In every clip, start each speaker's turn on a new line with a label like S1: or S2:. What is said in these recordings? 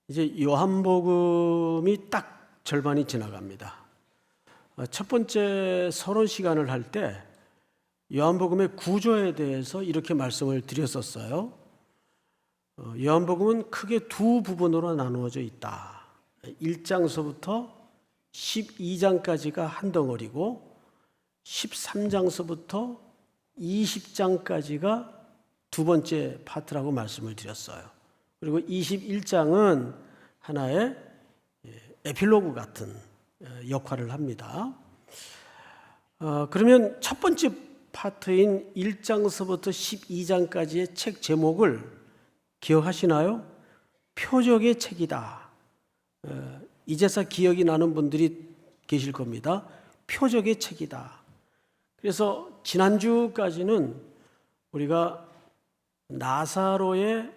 S1: 이제 요한복음이 딱 절반이 지나갑니다. 첫 번째 서론 시간을 할 때 요한복음의 구조에 대해서 이렇게 말씀을 드렸었어요. 요한복음은 크게 두 부분으로 나누어져 있다. 1장서부터 12장까지가 한 덩어리고 13장서부터 20장까지가 두 번째 파트라고 말씀을 드렸어요. 그리고 21장은 하나의 에필로그 같은 역할을 합니다. 그러면 첫 번째 파트인 1장서부터 12장까지의 책 제목을 기억하시나요? 표적의 책이다. 이제서 기억이 나는 분들이 계실 겁니다. 표적의 책이다. 그래서 지난주까지는 우리가 나사로의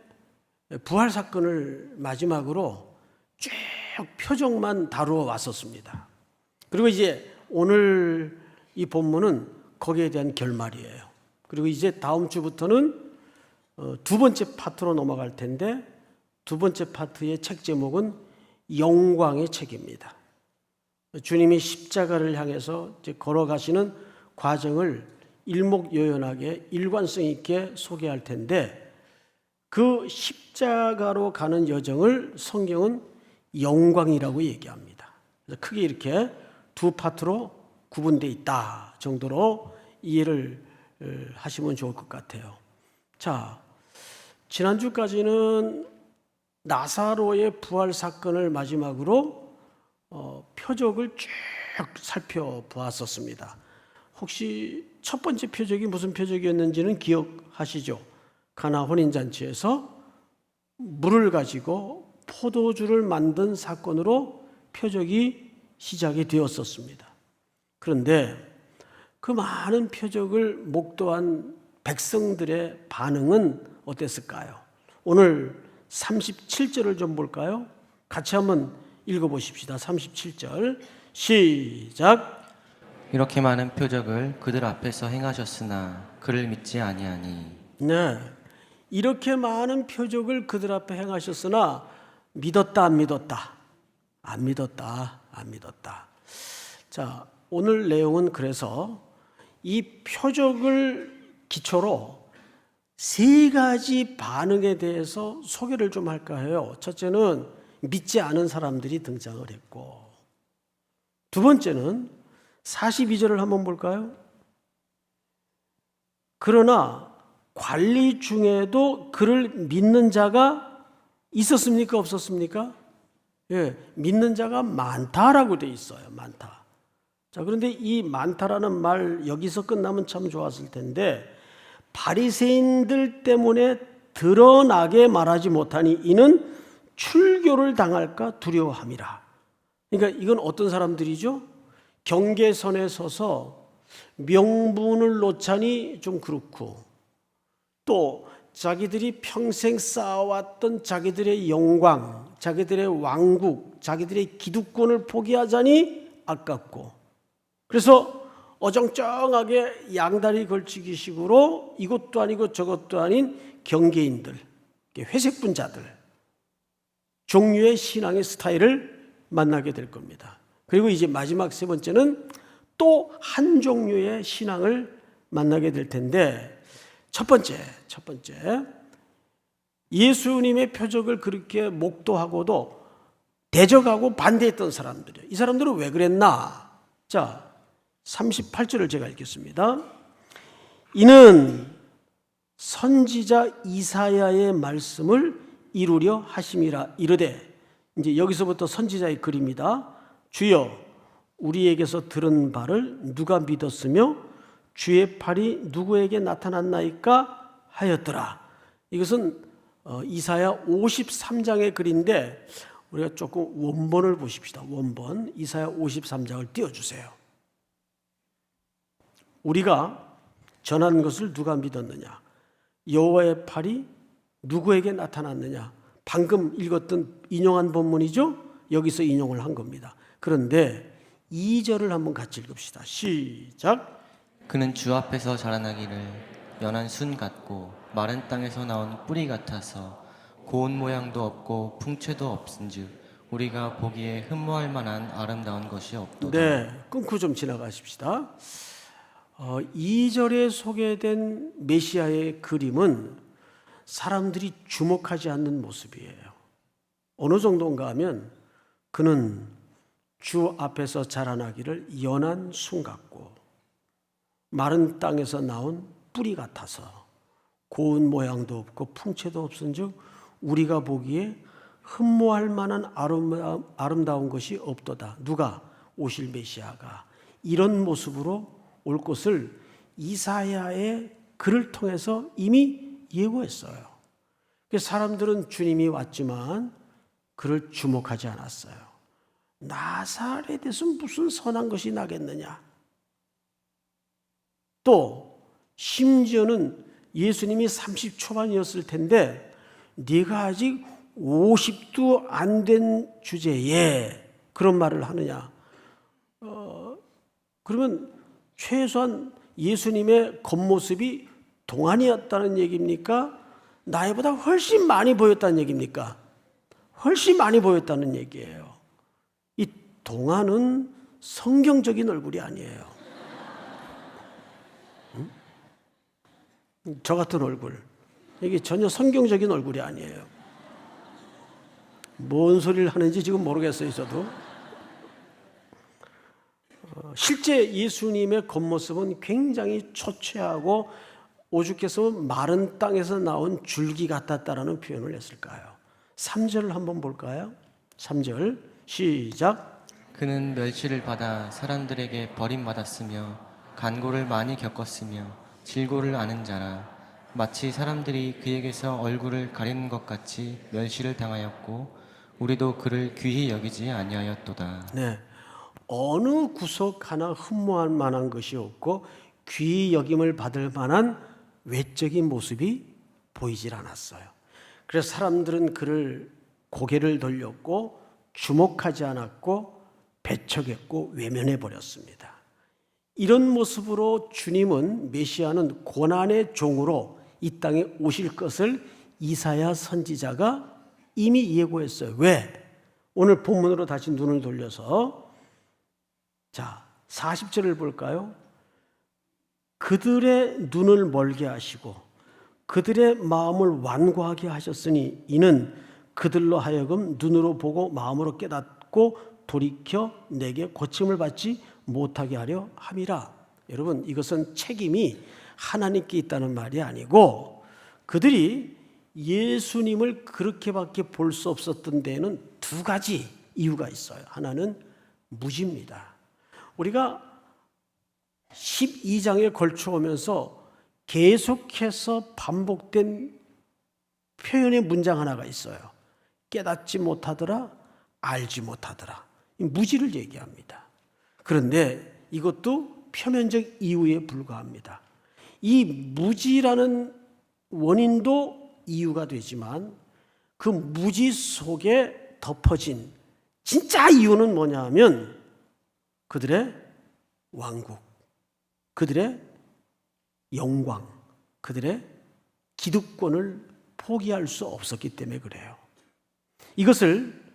S1: 부활 사건을 마지막으로 쭉 표적만 다루어 왔었습니다. 그리고 이제 오늘 이 본문은 거기에 대한 결말이에요. 그리고 이제 다음 주부터는 두 번째 파트로 넘어갈 텐데, 두 번째 파트의 책 제목은 영광의 책입니다. 주님이 십자가를 향해서 이제 걸어가시는 과정을 일목요연하게 일관성 있게 소개할 텐데, 그 십자가로 가는 여정을 성경은 영광이라고 얘기합니다. 그래서 크게 이렇게 두 파트로 구분되어 있다 정도로 이해를 하시면 좋을 것 같아요. 자, 지난주까지는 나사로의 부활 사건을 마지막으로 표적을 쭉 살펴보았었습니다. 혹시 첫 번째 표적이 무슨 표적이었는지는 기억하시죠? 가나 혼인잔치에서 물을 가지고 포도주를 만든 사건으로 표적이 시작이 되었었습니다. 그런데 그 많은 표적을 목도한 백성들의 반응은 어땠을까요? 오늘 37절을 좀 볼까요? 같이 한번 읽어보십시다. 37절 시작.
S2: 이렇게 많은 표적을 그들 앞에서 행하셨으나 그를 믿지 아니하니.
S1: 네, 이렇게 많은 표적을 그들 앞에 행하셨으나 믿었다 안 믿었다? 안 믿었다 안 믿었다. 자, 오늘 내용은 그래서 이 표적을 기초로 세 가지 반응에 대해서 소개를 좀 할까 해요. 첫째는 믿지 않은 사람들이 등장을 했고, 두 번째는 42절을 한번 볼까요? 그러나 관리 중에도 그를 믿는 자가 있었습니까? 없었습니까? 예, 믿는 자가 많다라고 돼 있어요. 많다. 자, 그런데 이 많다라는 말 여기서 끝나면 참 좋았을 텐데, 바리새인들 때문에 드러나게 말하지 못하니 이는 출교를 당할까 두려워함이라. 그러니까 이건 어떤 사람들이죠? 경계선에 서서 명분을 놓자니 좀 그렇고, 또 자기들이 평생 쌓아왔던 자기들의 영광, 자기들의 왕국, 자기들의 기득권을 포기하자니 아깝고, 그래서 어정쩡하게 양다리 걸치기 식으로 이것도 아니고 저것도 아닌 경계인들, 회색분자들, 종류의 신앙의 스타일을 만나게 될 겁니다. 그리고 이제 마지막 세 번째는 또 한 종류의 신앙을 만나게 될 텐데, 첫 번째 예수님의 표적을 그렇게 목도하고도 대적하고 반대했던 사람들이에요. 이 사람들은 왜 그랬나? 자, 38절을 제가 읽겠습니다. 이는 선지자 이사야의 말씀을 이루려 하심이라 이르되, 이제 여기서부터 선지자의 글입니다. 주여, 우리에게서 들은 바를 누가 믿었으며 주의 팔이 누구에게 나타났나이까 하였더라. 이것은 이사야 53장의 글인데, 우리가 조금 원본을 보십시다. 원본 이사야 53장을 띄워주세요. 우리가 전한 것을 누가 믿었느냐? 여호와의 팔이 누구에게 나타났느냐? 방금 읽었던 인용한 본문이죠? 여기서 인용을 한 겁니다. 그런데 2절을 한번 같이 읽읍시다. 시작.
S2: 그는 주 앞에서 자라나기를 연한 순 같고 마른 땅에서 나온 뿌리 같아서 고운 모양도 없고 풍채도 없은즉 우리가 보기에 흠모할 만한 아름다운 것이 없도다.
S1: 네, 끊고 좀 지나가십시다. 2절에 소개된 메시아의 그림은 사람들이 주목하지 않는 모습이에요. 어느 정도인가 하면 그는 주 앞에서 자라나기를 연한 순 같고 마른 땅에서 나온 뿌리 같아서 고운 모양도 없고 풍채도 없은즉 우리가 보기에 흠모할 만한 아름다운 것이 없도다. 누가? 오실 메시아가 이런 모습으로 올 것을 이사야의 글을 통해서 이미 예고했어요. 사람들은 주님이 왔지만 그를 주목하지 않았어요. 나사렛에서 무슨 선한 것이 나겠느냐. 또 심지어는 예수님이 30 초반이었을 텐데 네가 아직 50도 안 된 주제에 그런 말을 하느냐. 그러면 최소한 예수님의 겉모습이 동안이었다는 얘기입니까? 나이보다 훨씬 많이 보였다는 얘기입니까? 훨씬 많이 보였다는 얘기예요. 이 동안은 성경적인 얼굴이 아니에요. 응? 저 같은 얼굴. 이게 전혀 성경적인 얼굴이 아니에요. 뭔 소리를 하는지 지금 모르겠어요, 저도. 실제 예수님의 겉모습은 굉장히 초췌하고 오죽해서 마른 땅에서 나온 줄기 같았다라는 표현을 했을까요? 3절을 한번 볼까요? 3절 시작.
S2: 그는 멸시를 받아 사람들에게 버림받았으며 간고를 많이 겪었으며 질고를 아는 자라. 마치 사람들이 그에게서 얼굴을 가리는 것 같이 멸시를 당하였고 우리도 그를 귀히 여기지 아니하였도다.
S1: 네, 어느 구석 하나 흠모할 만한 것이 없고 귀히 여김을 받을 만한 외적인 모습이 보이질 않았어요. 그래서 사람들은 그를 고개를 돌렸고 주목하지 않았고 배척했고 외면해 버렸습니다. 이런 모습으로 주님은 메시아는 고난의 종으로 이 땅에 오실 것을 이사야 선지자가 이미 예고했어요. 왜? 오늘 본문으로 다시 눈을 돌려서 자 40절을 볼까요? 그들의 눈을 멀게 하시고 그들의 마음을 완고하게 하셨으니 이는 그들로 하여금 눈으로 보고 마음으로 깨닫고 돌이켜 내게 고침을 받지 못하게 하려 함이라. 여러분, 이것은 책임이 하나님께 있다는 말이 아니고 그들이 예수님을 그렇게밖에 볼 수 없었던 데에는 두 가지 이유가 있어요. 하나는 무지입니다. 우리가 12장에 걸쳐 오면서 계속해서 반복된 표현의 문장 하나가 있어요. 깨닫지 못하더라, 알지 못하더라. 무지를 얘기합니다. 그런데 이것도 표면적 이유에 불과합니다. 이 무지라는 원인도 이유가 되지만 그 무지 속에 덮어진 진짜 이유는 뭐냐 하면 그들의 왕국, 그들의 영광, 그들의 기득권을 포기할 수 없었기 때문에 그래요. 이것을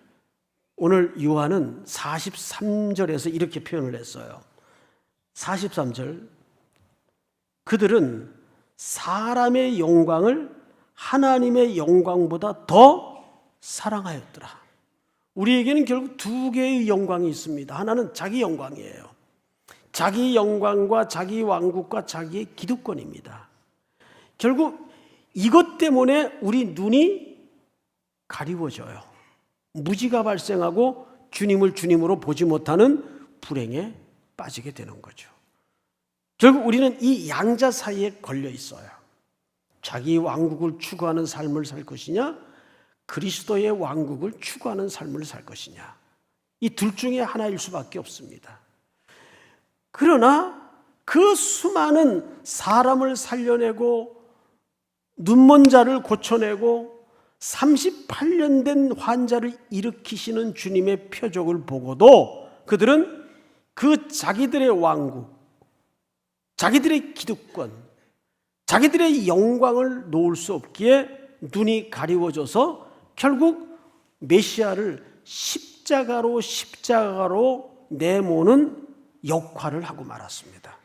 S1: 오늘 요한은 43절에서 이렇게 표현을 했어요. 43절, 그들은 사람의 영광을 하나님의 영광보다 더 사랑하였더라. 우리에게는 결국 두 개의 영광이 있습니다. 하나는 자기 영광이에요. 자기 영광과 자기 왕국과 자기의 기득권입니다. 결국 이것 때문에 우리 눈이 가리워져요. 무지가 발생하고 주님을 주님으로 보지 못하는 불행에 빠지게 되는 거죠. 결국 우리는 이 양자 사이에 걸려 있어요. 자기 왕국을 추구하는 삶을 살 것이냐, 그리스도의 왕국을 추구하는 삶을 살 것이냐. 이 둘 중에 하나일 수밖에 없습니다. 그러나 그 수많은 사람을 살려내고 눈먼 자를 고쳐내고 38년 된 환자를 일으키시는 주님의 표적을 보고도 그들은 그 자기들의 왕국, 자기들의 기득권, 자기들의 영광을 놓을 수 없기에 눈이 가리워져서 결국 메시아를 십자가로 내모는 역할을 하고 말았습니다.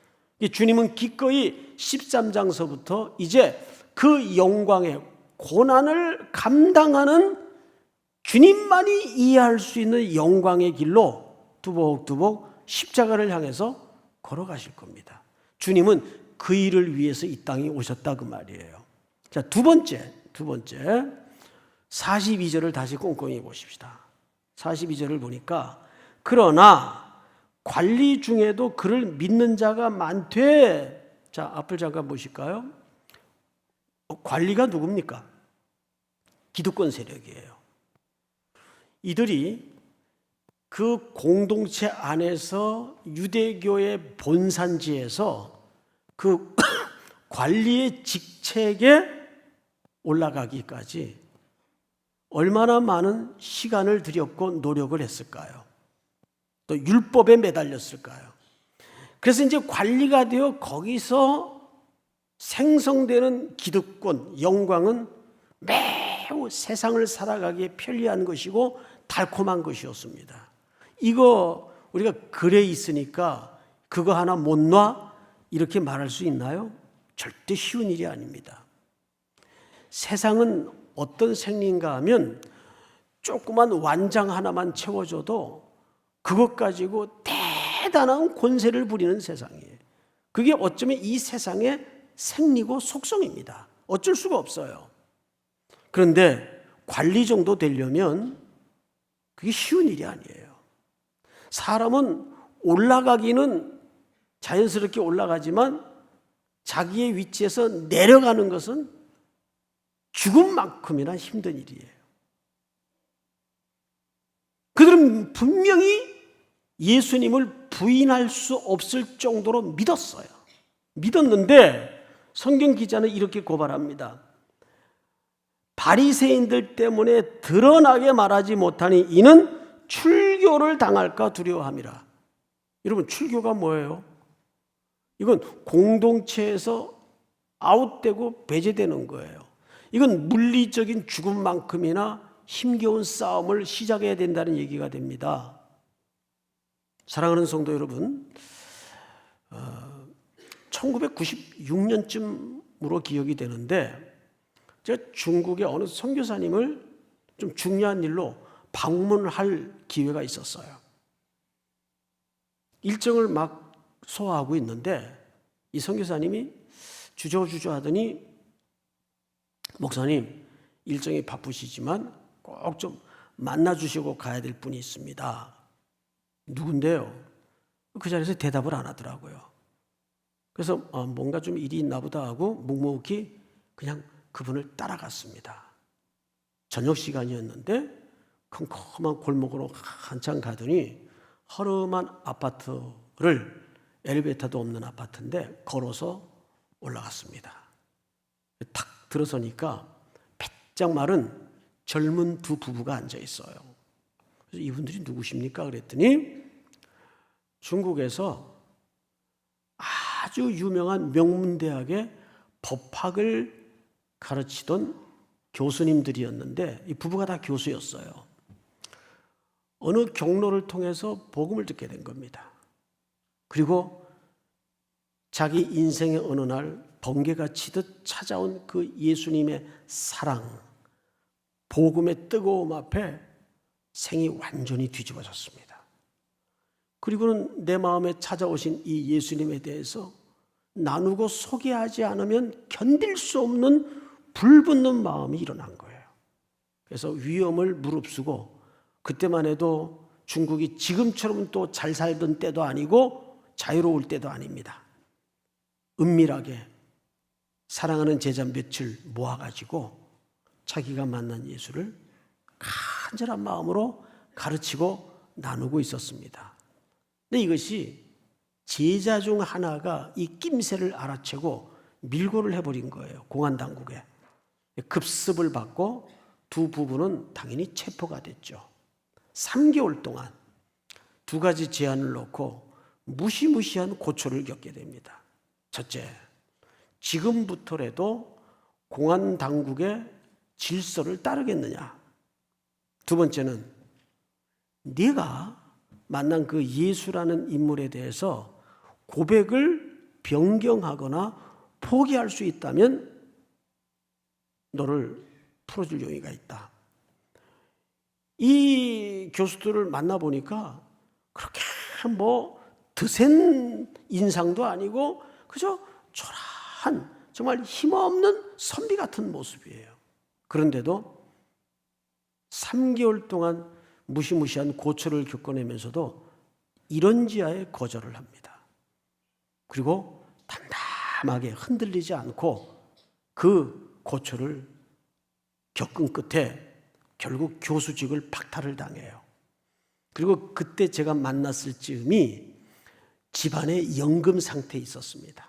S1: 주님은 기꺼이 13장서부터 이제 그 영광의 고난을 감당하는 주님만이 이해할 수 있는 영광의 길로 두벅두벅 십자가를 향해서 걸어가실 겁니다. 주님은 그 일을 위해서 이 땅에 오셨다 그 말이에요. 자, 두 번째 42절을 다시 꼼꼼히 보십시다. 42절을 보니까 그러나 관리 중에도 그를 믿는 자가 많되, 자, 앞을 잠깐 보실까요? 관리가 누굽니까? 기득권 세력이에요. 이들이 그 공동체 안에서 유대교의 본산지에서 그 관리의 직책에 올라가기까지 얼마나 많은 시간을 들였고 노력을 했을까요? 또 율법에 매달렸을까요? 그래서 이제 관리가 되어 거기서 생성되는 기득권, 영광은 매우 세상을 살아가기에 편리한 것이고 달콤한 것이었습니다. 이거 우리가 글에 있으니까 그거 하나 못 놔? 이렇게 말할 수 있나요? 절대 쉬운 일이 아닙니다. 세상은 어떤 생리인가 하면 조그만 완장 하나만 채워줘도 그것 가지고 대단한 권세를 부리는 세상이에요. 그게 어쩌면 이 세상의 생리고 속성입니다. 어쩔 수가 없어요. 그런데 관리 정도 되려면 그게 쉬운 일이 아니에요. 사람은 올라가기는 자연스럽게 올라가지만 자기의 위치에서 내려가는 것은 죽음만큼이나 힘든 일이에요. 그들은 분명히 예수님을 부인할 수 없을 정도로 믿었어요. 믿었는데 성경 기자는 이렇게 고발합니다. 바리새인들 때문에 드러나게 말하지 못하니 이는 출교를 당할까 두려워함이라. 여러분, 출교가 뭐예요? 이건 공동체에서 아웃되고 배제되는 거예요. 이건 물리적인 죽음만큼이나 힘겨운 싸움을 시작해야 된다는 얘기가 됩니다. 사랑하는 성도 여러분, 1996년쯤으로 기억이 되는데 제가 중국의 어느 선교사님을 좀 중요한 일로 방문할 기회가 있었어요. 일정을 막 소화하고 있는데 이 선교사님이 주저주저 하더니 목사님, 일정이 바쁘시지만 꼭 좀 만나주시고 가야 될 분이 있습니다. 누군데요? 그 자리에서 대답을 안 하더라고요. 그래서 뭔가 좀 일이 있나 보다 하고 묵묵히 그냥 그분을 따라갔습니다. 저녁 시간이었는데 컴컴한 골목으로 한참 가더니 허름한 아파트를, 엘리베이터도 없는 아파트인데 걸어서 올라갔습니다. 탁 들어서니까 바짝 마른 젊은 두 부부가 앉아 있어요. 그래서 이분들이 누구십니까? 그랬더니 중국에서 아주 유명한 명문대학의 법학을 가르치던 교수님들이었는데 이 부부가 다 교수였어요. 어느 경로를 통해서 복음을 듣게 된 겁니다. 그리고 자기 인생의 어느 날 번개가 치듯 찾아온 그 예수님의 사랑, 복음의 뜨거움 앞에 생이 완전히 뒤집어졌습니다. 그리고는 내 마음에 찾아오신 이 예수님에 대해서 나누고 소개하지 않으면 견딜 수 없는 불붙는 마음이 일어난 거예요. 그래서 위험을 무릅쓰고, 그때만 해도 중국이 지금처럼 또 잘 살던 때도 아니고 자유로울 때도 아닙니다. 은밀하게 사랑하는 제자 며칠 모아가지고 자기가 만난 예수를 간절한 마음으로 가르치고 나누고 있었습니다. 근데 이것이 제자 중 하나가 이 낌새를 알아채고 밀고를 해버린 거예요. 공안당국에. 급습을 받고 두 부부는 당연히 체포가 됐죠. 3개월 동안 두 가지 제한을 놓고 무시무시한 고초를 겪게 됩니다. 첫째, 지금부터라도 공안당국의 질서를 따르겠느냐? 두 번째는 네가 만난 그 예수라는 인물에 대해서 고백을 변경하거나 포기할 수 있다면 너를 풀어줄 용의가 있다. 이 교수들을 만나보니까 그렇게 뭐 드센 인상도 아니고 그저 초라한 정말 힘없는 선비 같은 모습이에요. 그런데도 3개월 동안 무시무시한 고초를 겪어내면서도 이런지하에 거절을 합니다. 그리고 담담하게 흔들리지 않고 그 고초를 겪은 끝에 결국 교수직을 박탈을 당해요. 그리고 그때 제가 만났을 즈음이 집안의 연금 상태에 있었습니다.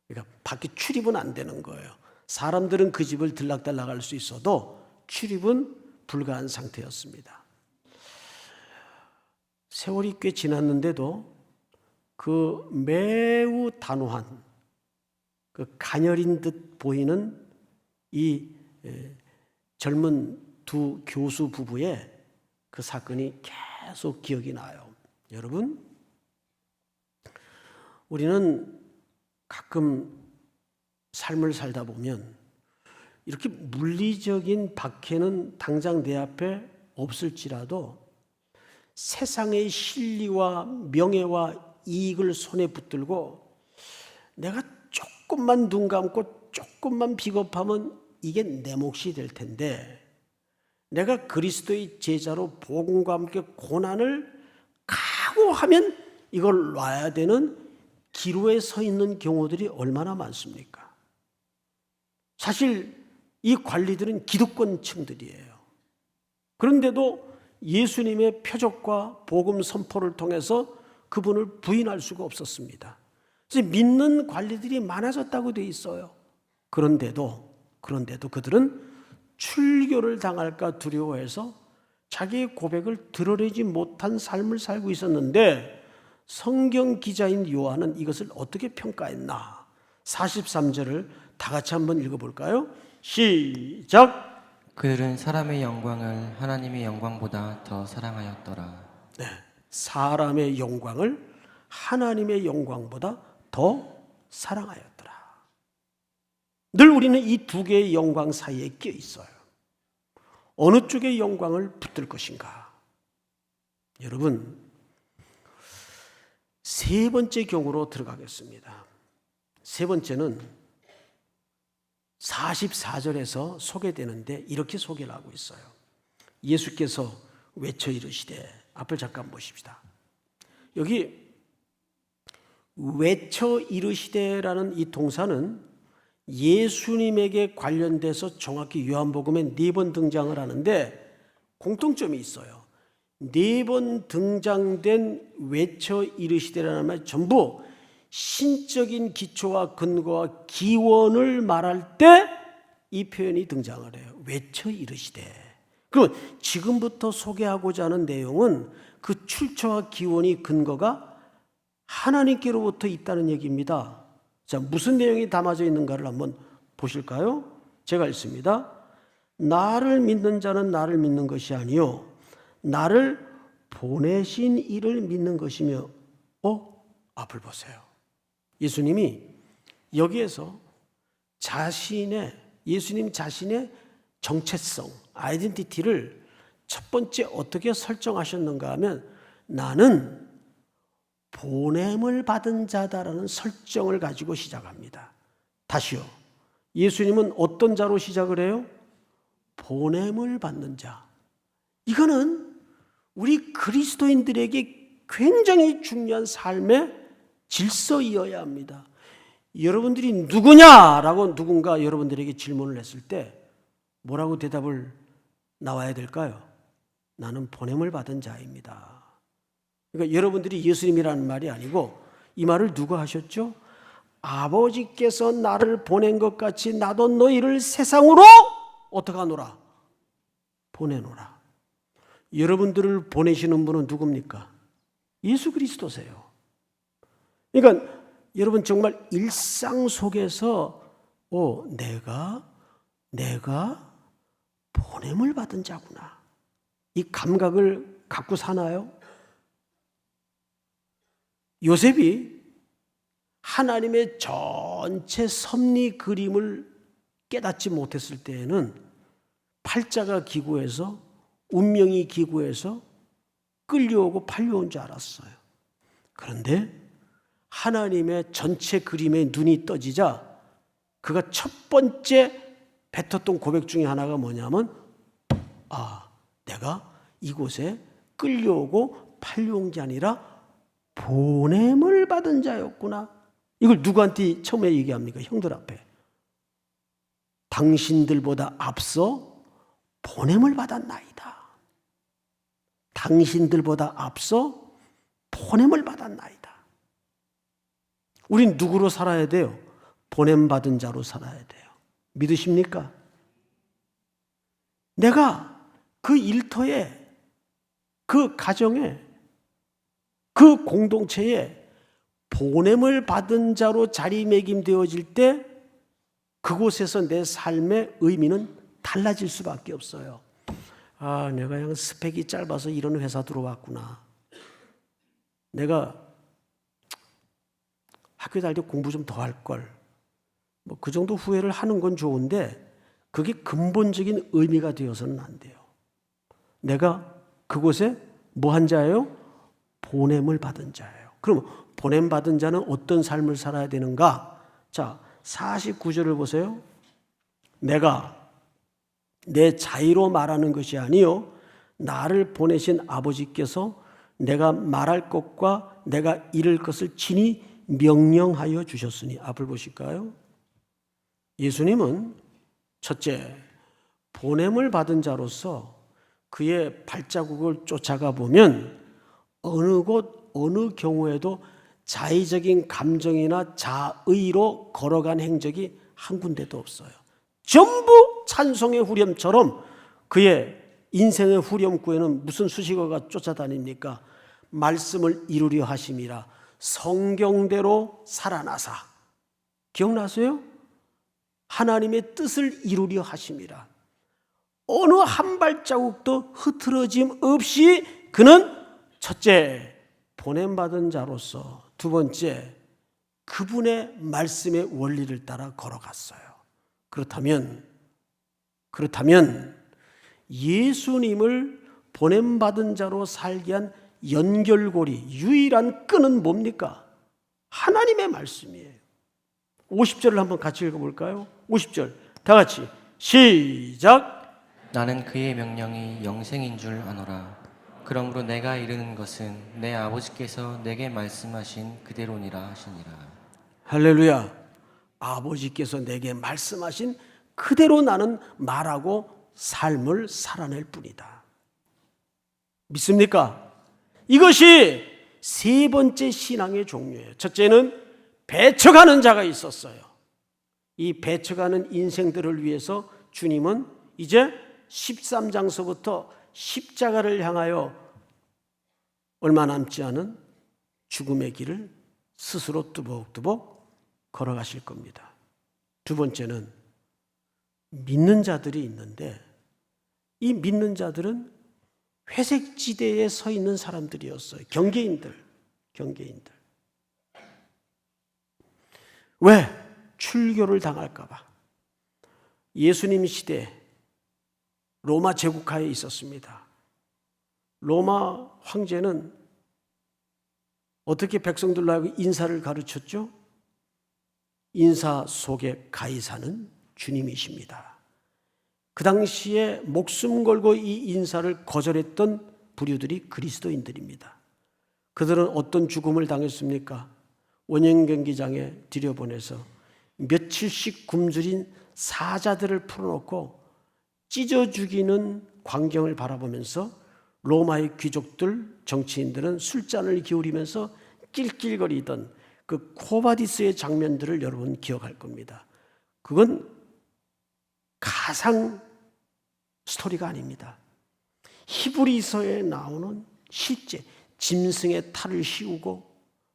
S1: 그러니까 밖에 출입은 안 되는 거예요. 사람들은 그 집을 들락달락할 수 있어도 출입은 불가한 상태였습니다. 세월이 꽤 지났는데도 그 매우 단호한 그 가녀린 듯 보이는 이 젊은 두 교수 부부의 그 사건이 계속 기억이 나요. 여러분, 우리는 가끔 삶을 살다 보면 이렇게 물리적인 박해는 당장 내 앞에 없을지라도 세상의 실리와 명예와 이익을 손에 붙들고 내가 조금만 눈 감고 조금만 비겁하면 이게 내 몫이 될 텐데 내가 그리스도의 제자로 복음과 함께 고난을 각오하면 이걸 놔야 되는 기로에 서 있는 경우들이 얼마나 많습니까? 사실 이 관리들은 기득권층들이에요. 그런데도 예수님의 표적과 복음 선포를 통해서 그분을 부인할 수가 없었습니다. 그래서 믿는 관리들이 많아졌다고 돼 있어요. 그런데도 그들은 출교를 당할까 두려워해서 자기의 고백을 드러내지 못한 삶을 살고 있었는데 성경 기자인 요한은 이것을 어떻게 평가했나? 43절을 다 같이 한번 읽어볼까요? 시작!
S2: 그들은 사람의 영광을 하나님의 영광보다 더 사랑하였더라.
S1: 네, 사람의 영광을 하나님의 영광보다 더 사랑하였더라. 늘 우리는 이 두 개의 영광 사이에 끼어 있어요. 어느 쪽의 영광을 붙들 것인가? 여러분, 세 번째 경우로 들어가겠습니다. 세 번째는 44절에서 소개되는데 이렇게 소개를 하고 있어요. 예수께서 외쳐 이르시되, 앞을 잠깐 보십시다. 여기 외쳐 이르시되라는 이 동사는 예수님에게 관련돼서 정확히 요한복음에 4번 등장을 하는데 공통점이 있어요. 4번 등장된 외쳐 이르시되라는 말 전부 신적인 기초와 근거와 기원을 말할 때 이 표현이 등장을 해요. 외쳐 이르시되. 그럼 지금부터 소개하고자 하는 내용은 그 출처와 기원이 근거가 하나님께로부터 있다는 얘기입니다. 자, 무슨 내용이 담아져 있는가를 한번 보실까요? 제가 읽습니다. 나를 믿는 자는 나를 믿는 것이 아니요 나를 보내신 이를 믿는 것이며. 앞을 보세요. 예수님이 여기에서 예수님 자신의 정체성, 아이덴티티를 첫 번째 어떻게 설정하셨는가 하면 나는 보냄을 받은 자다라는 설정을 가지고 시작합니다. 다시요. 예수님은 어떤 자로 시작을 해요? 보냄을 받는 자. 이거는 우리 그리스도인들에게 굉장히 중요한 삶의 질서이어야 합니다. 여러분들이 누구냐라고 누군가 여러분들에게 질문을 했을 때 뭐라고 대답을 나와야 될까요? 나는 보냄을 받은 자입니다. 그러니까 여러분들이 예수님이라는 말이 아니고 이 말을 누가 하셨죠? 아버지께서 나를 보낸 것 같이 나도 너희를 세상으로 어떻게 하노라? 보내노라. 여러분들을 보내시는 분은 누굽니까? 예수 그리스도세요. 그러니까 여러분 정말 일상 속에서 내가 보냄을 받은 자구나. 이 감각을 갖고 사나요? 요셉이 하나님의 전체 섭리 그림을 깨닫지 못했을 때에는 팔자가 기구해서 운명이 기구해서 끌려오고 팔려온 줄 알았어요. 그런데 하나님의 전체 그림에 눈이 떠지자 그가 첫 번째 뱉었던 고백 중에 하나가 뭐냐면 내가 이곳에 끌려오고 팔려온 게 아니라 보냄을 받은 자였구나. 이걸 누구한테 처음에 얘기합니까? 형들 앞에. 당신들보다 앞서 보냄을 받았나이다. 당신들보다 앞서 보냄을 받았나이다. 우린 누구로 살아야 돼요? 보냄받은 자로 살아야 돼요. 믿으십니까? 내가 그 일터에, 그 가정에, 그 공동체에 보냄을 받은 자로 자리매김되어질 때 그곳에서 내 삶의 의미는 달라질 수밖에 없어요. 내가 그냥 스펙이 짧아서 이런 회사 들어왔구나. 내가 학교 다닐 때 공부 좀 더 할 걸. 그 정도 후회를 하는 건 좋은데 그게 근본적인 의미가 되어서는 안 돼요. 내가 그곳에 뭐 한 자예요? 보냄을 받은 자예요. 그럼 보냄 받은 자는 어떤 삶을 살아야 되는가? 자, 49절을 보세요. 내가 내 자의로 말하는 것이 아니요 나를 보내신 아버지께서 내가 말할 것과 내가 이룰 것을 친히 명령하여 주셨으니. 앞을 보실까요? 예수님은 첫째, 보냄을 받은 자로서 그의 발자국을 쫓아가 보면 어느 곳 어느 경우에도 자의적인 감정이나 자의로 걸어간 행적이 한 군데도 없어요. 전부 찬송의 후렴처럼 그의 인생의 후렴구에는 무슨 수식어가 쫓아다닙니까? 말씀을 이루려 하심이라 성경대로 살아나사. 기억나세요? 하나님의 뜻을 이루려 하심이라. 어느 한 발자국도 흐트러짐 없이 그는 첫째, 보냄받은 자로서, 두 번째, 그분의 말씀의 원리를 따라 걸어갔어요. 그렇다면 예수님을 보냄받은 자로 살게 한 연결고리, 유일한 끈은 뭡니까? 하나님의 말씀이에요. 50절을 한번 같이 읽어볼까요? 50절 다 같이 시작.
S2: 나는 그의 명령이 영생인 줄 아노라. 그러므로 내가 이르는 것은 내 아버지께서 내게 말씀하신 그대로니라 하시니라.
S1: 할렐루야. 아버지께서 내게 말씀하신 그대로 나는 말하고 삶을 살아낼 뿐이다. 믿습니까? 이것이 세 번째 신앙의 종류예요. 첫째는 배척하는 자가 있었어요. 이 배척하는 인생들을 위해서 주님은 이제 13장서부터 십자가를 향하여 얼마 남지 않은 죽음의 길을 스스로 뚜벅뚜벅 걸어가실 겁니다. 두 번째는 믿는 자들이 있는데 이 믿는 자들은 회색지대에 서 있는 사람들이었어요. 경계인들. 왜? 출교를 당할까 봐. 예수님 시대 로마 제국하에 있었습니다. 로마 황제는 어떻게 백성들로 하여금 인사를 가르쳤죠? 인사 속에 가이사는 주님이십니다. 그 당시에 목숨 걸고 이 인사를 거절했던 부류들이 그리스도인들입니다. 그들은 어떤 죽음을 당했습니까? 원형경기장에 들여보내서 며칠씩 굶주린 사자들을 풀어놓고 찢어 죽이는 광경을 바라보면서 로마의 귀족들, 정치인들은 술잔을 기울이면서 낄낄거리던 그 코바디스의 장면들을 여러분 기억할 겁니다. 그건 가상 스토리가 아닙니다. 히브리서에 나오는 실제 짐승의 탈을 씌우고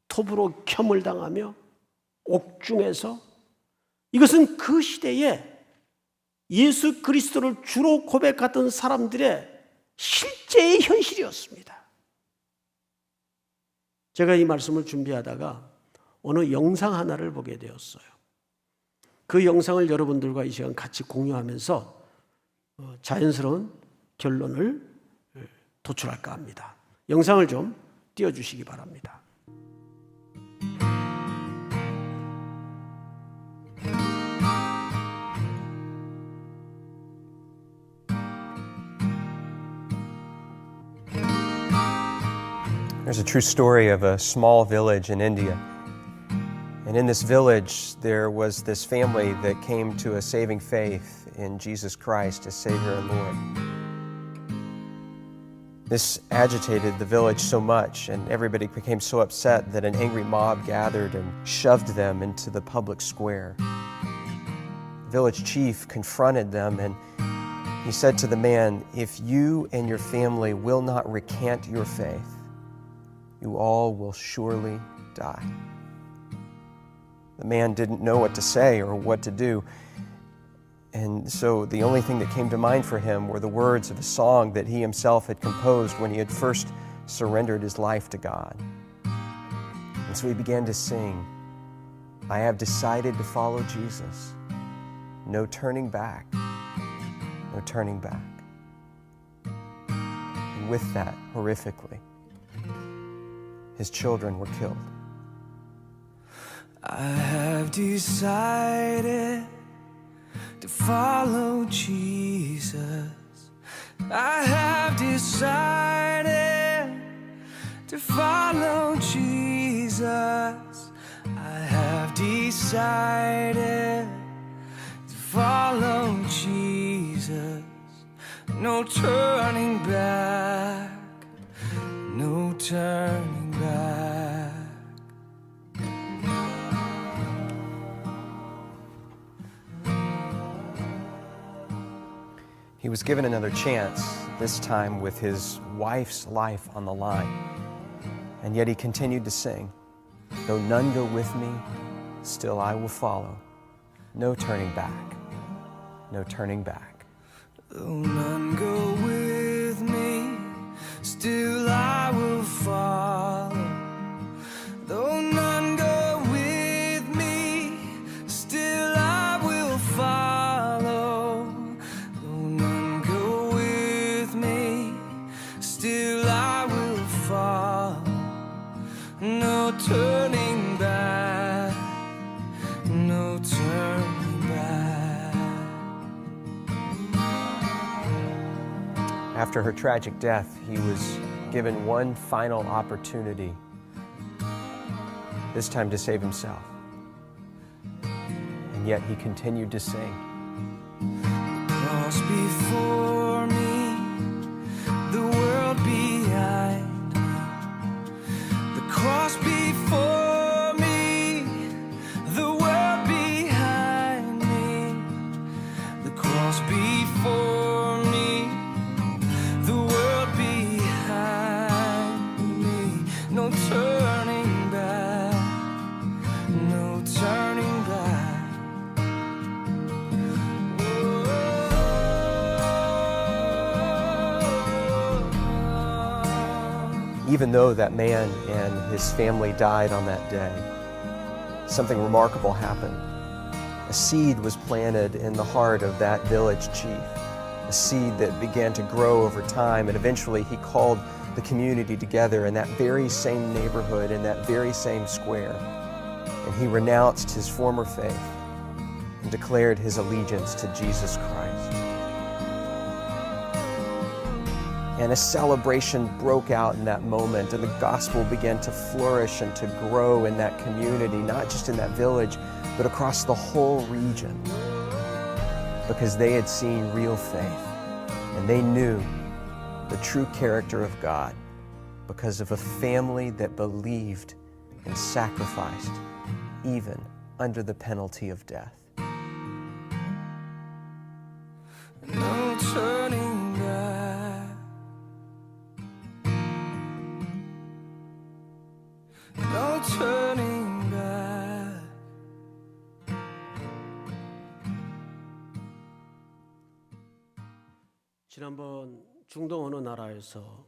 S1: 톱으로 켬을 당하며 옥중에서, 이것은 그 시대에 예수 그리스도를 주로 고백했던 사람들의 실제의 현실이었습니다. 제가 이 말씀을 준비하다가 어느 영상 하나를 보게 되었어요. 그 영상을 여러분들과 이 시간 같이 공유하면서 자연스러운 결론을 도출할까 합니다. 영상을 좀 띄워주시기 바랍니다.
S3: There's a true story of a small village in India. And in this village, there was this family that came to a saving faith in Jesus Christ as Savior and Lord. This agitated the village so much, and everybody became so upset that an angry mob gathered and shoved them into the public square. The village chief confronted them, and he said to the man, "If you and your family will not recant your faith, you all will surely die." The man didn't know what to say or what to do. And so the only thing that came to mind for him were the words of a song that he himself had composed when he had first surrendered his life to God. And so he began to sing, "I have decided to follow Jesus. No turning back, no turning back." And with that, horrifically, his children were killed.
S4: I have decided to follow Jesus. I have decided to follow Jesus. I have decided to follow Jesus. No turning back, no turning back.
S3: He was given another chance, this time with his wife's life on the line. And yet he continued to sing, "Though none go with me, still I will follow. No turning back, no turning back."
S4: Though none go with me, still I will follow. Though none go with me, still I will follow. Though none go with me, still I will follow. No turning back, no turning back.
S3: After her tragic death, he was given one final opportunity, this time to save himself. And yet he continued to sing.
S4: Cross before me, the world behind me. The cross before me, the world behind me. The cross before me, the world behind me. No turning back, no turning back.
S3: Even though that man and his family died on that day, something remarkable happened. A seed was planted in the heart of that village chief, a seed that began to grow over time, and eventually he called the community together in that very same neighborhood, in that very same square. And he renounced his former faith and declared his allegiance to Jesus Christ. And a celebration broke out in that moment, and the gospel began to flourish and to grow in that community, not just in that village, but across the whole region, because they had seen real faith, and they knew the true character of God because of a family that believed and sacrificed, even under the penalty of death.
S4: No turning back, no turning back.
S1: 지난번 중동 어느 나라에서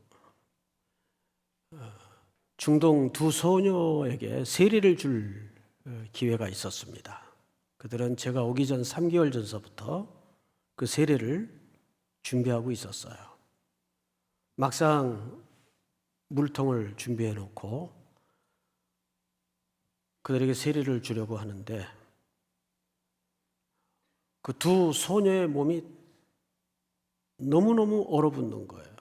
S1: 중동 두 소녀에게 세례를 줄 기회가 있었습니다. 그들은 제가 오기 전 3개월 전서부터 그 세례를 준비하고 있었어요. 막상 물통을 준비해 놓고 그들에게 세례를 주려고 하는데 그 두 소녀의 몸이 너무너무 얼어붙는 거예요.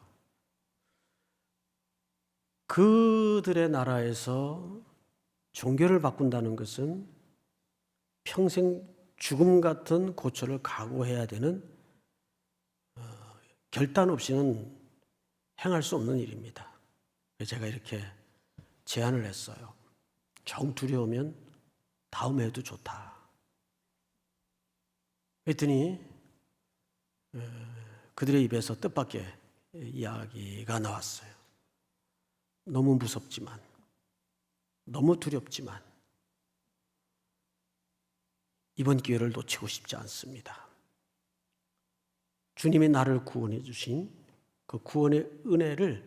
S1: 그들의 나라에서 종교를 바꾼다는 것은 평생 죽음 같은 고초를 각오해야 되는 결단 없이는 행할 수 없는 일입니다. 제가 이렇게 제안을 했어요. 정 두려우면 다음에 해도 좋다. 그랬더니 그들의 입에서 뜻밖의 이야기가 나왔어요. 너무 무섭지만, 너무 두렵지만 이번 기회를 놓치고 싶지 않습니다. 주님이 나를 구원해 주신 그 구원의 은혜를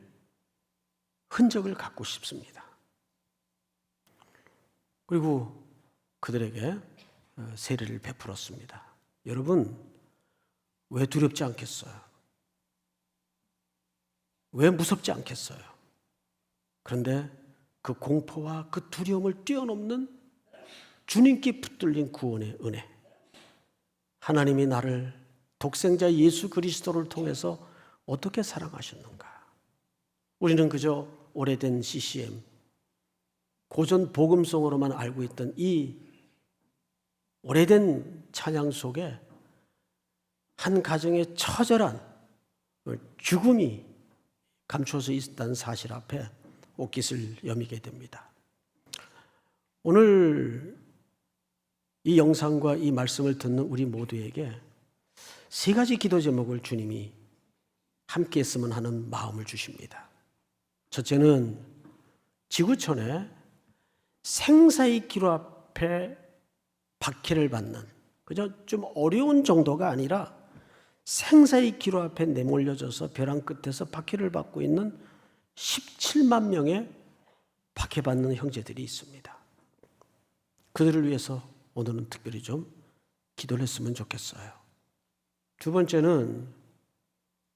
S1: 흔적을 갖고 싶습니다. 그리고 그들에게 세례를 베풀었습니다. 여러분, 왜 두렵지 않겠어요? 왜 무섭지 않겠어요? 그런데 그 공포와 그 두려움을 뛰어넘는 주님께 붙들린 구원의 은혜, 하나님이 나를 독생자 예수 그리스도를 통해서 어떻게 사랑하셨는가? 우리는 그저 오래된 CCM, 고전 복음송으로만 알고 있던 이 오래된 찬양 속에 한 가정의 처절한 죽음이 감춰져 있다는 사실 앞에 옷깃을 여미게 됩니다. 오늘 이 영상과 이 말씀을 듣는 우리 모두에게 세 가지 기도 제목을 주님이 함께 했으면 하는 마음을 주십니다. 첫째는 지구촌에 생사의 기로 앞에 박해를 받는, 그저 좀 어려운 정도가 아니라 생사의 기로 앞에 내몰려져서 벼랑 끝에서 박해를 받고 있는 17만 명의 박해받는 형제들이 있습니다. 그들을 위해서 오늘은 특별히 좀 기도를 했으면 좋겠어요. 두 번째는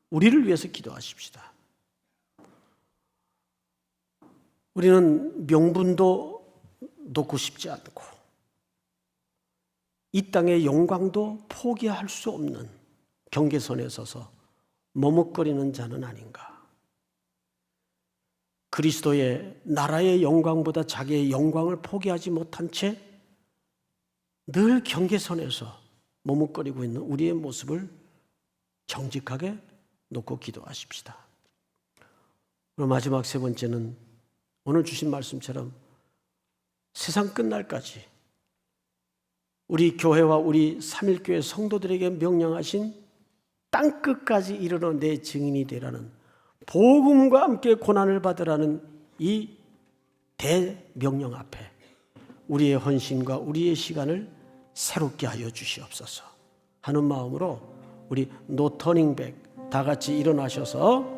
S1: 우리를 위해서 기도하십시다. 우리는 명분도 놓고 싶지 않고 이 땅의 영광도 포기할 수 없는 경계선에 서서 머뭇거리는 자는 아닌가. 그리스도의 나라의 영광보다 자기의 영광을 포기하지 못한 채 늘 경계선에서 머뭇거리고 있는 우리의 모습을 정직하게 놓고 기도하십시다. 그리고 마지막 세 번째는 오늘 주신 말씀처럼 세상 끝날까지 우리 교회와 우리 삼일교회 성도들에게 명령하신 땅끝까지 이르러 내 증인이 되라는 복음과 함께 고난을 받으라는 이 대명령 앞에 우리의 헌신과 우리의 시간을 새롭게 하여 주시옵소서 하는 마음으로 우리 No Turning Back 다 같이 일어나셔서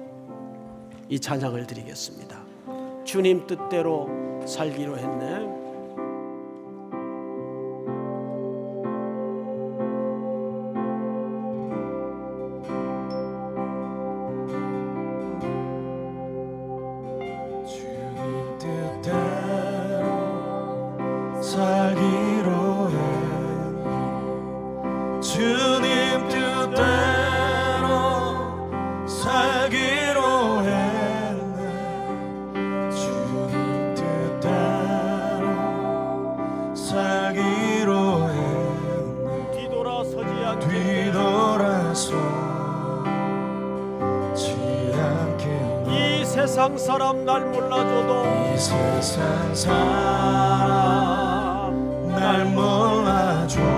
S1: 이 찬양을 드리겠습니다. 주님 뜻대로 살기로 했네.
S4: 살기로 해 주님 뜻대로 살기로 했네 주님 뜻대로 살기로 했네
S1: 뒤돌아서지
S4: 않게
S1: 이 세상 사람 날 몰라줘도
S4: 이 세상 사람 날 몰라줘도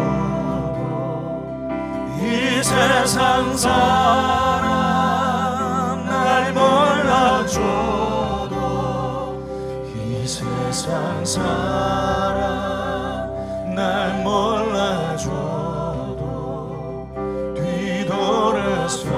S4: 이 세상 사람 날 몰라줘도 이 세상 사람 날 몰라줘도 뒤돌아서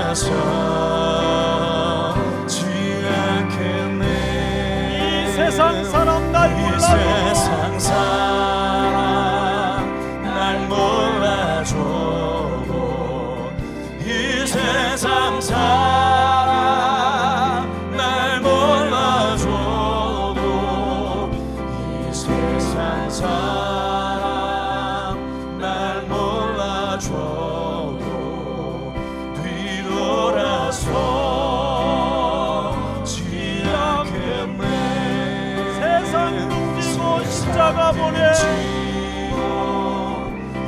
S4: 돌아서지 않겠네.
S1: 이 세상 사람 날
S4: 이
S1: 몰라도
S4: 세상 사람 날 몰라줘도 이 세상 사람 날 몰라줘도 이 세상 사람 날 몰라줘도 뒤돌아서지 않겠네.
S1: 세상 등지고 십자가 보내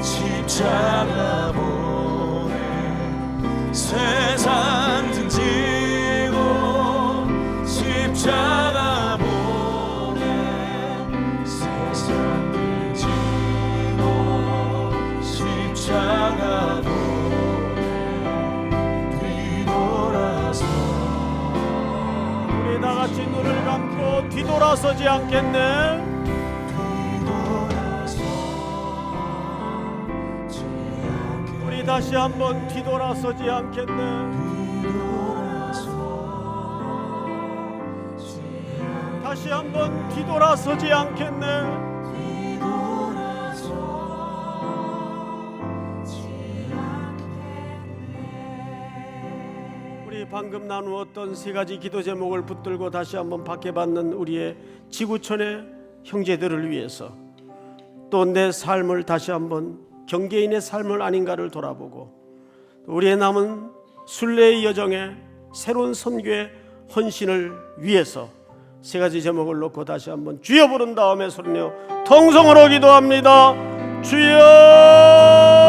S4: 십자가 보내 세상 등지고 십자가 보내 세상 등지고 십자가 보내 뒤돌아서
S1: 우리 다 같이 눈을 감고 뒤돌아서지 않겠네. 우리 다시 한번 뒤돌아서지 않겠네. 다시 한번 뒤돌아서지 않겠네. 우리 방금 나누었던 세 가지 기도 제목을 붙들고 다시 한번 박해받는 우리의 지구촌의 형제들을 위해서 또 내 삶을 다시 한번 경계인의 삶을 아닌가를 돌아보고 우리의 남은 순례의 여정에 새로운 선교의 헌신을 위해서 세 가지 제목을 놓고 다시 한번 주여 부른 다음에 소리내어 통성으로 기도합니다. 주여